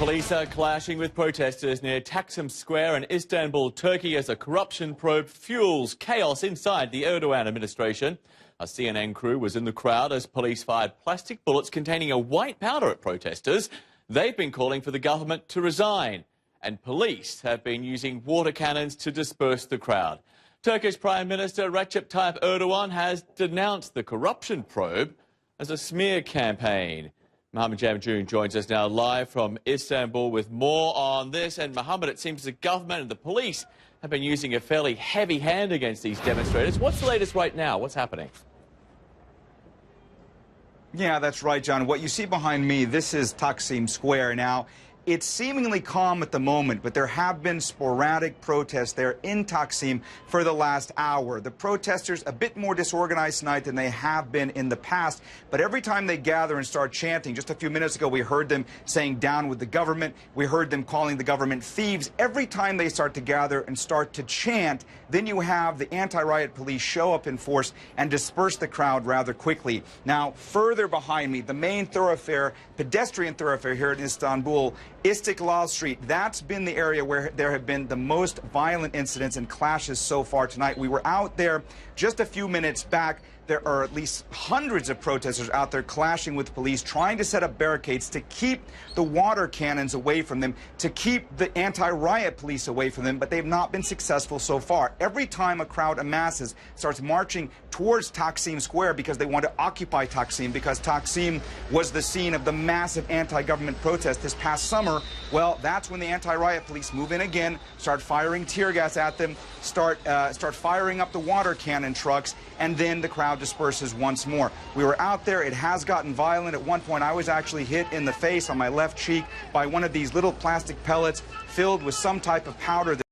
Police are clashing with protesters near Taksim Square in Istanbul, Turkey, as a corruption probe fuels chaos inside the Erdogan administration. A CNN crew was in the crowd as police fired plastic bullets containing a white powder at protesters. They've been calling for the government to resign, and police have been using water cannons to disperse the crowd. Turkish Prime Minister Recep Tayyip Erdogan has denounced the corruption probe as a smear campaign. Mohammed Jamjoom joins us now live from Istanbul with more on this. And Mohammed, it seems the government and the police have been using a fairly heavy hand against these demonstrators. What's the latest right now? What's happening? Yeah, that's right, John. What you see behind me, this is Taksim Square. Now, it's seemingly calm at the moment, but there have been sporadic protests there in Taksim for the last hour. The protesters a bit more disorganized tonight than they have been in the past, but every time they gather and start chanting, just a few minutes ago we heard them saying down with the government, we heard them calling the government thieves. Every time they start to gather and start to chant, then you have the anti-riot police show up in force and disperse the crowd rather quickly. Now, further behind me, the main thoroughfare, pedestrian thoroughfare here in Istanbul, Istiklal Street, that's been the area where there have been the most violent incidents and clashes so far tonight. We were out there just a few minutes back. There are at least hundreds of protesters out there clashing with police, trying to set up barricades to keep the water cannons away from them, to keep the anti-riot police away from them, but they've not been successful so far. Every time a crowd amasses, starts marching towards Taksim Square because they want to occupy Taksim, because Taksim was the scene of the massive anti-government protest this past summer, well, that's when the anti-riot police move in again, start firing tear gas at them, start firing up the water cannon trucks, and then the crowd disperses once more. We were out there. It has gotten violent. At one point, I was actually hit in the face on my left cheek by one of these little plastic pellets filled with some type of powder.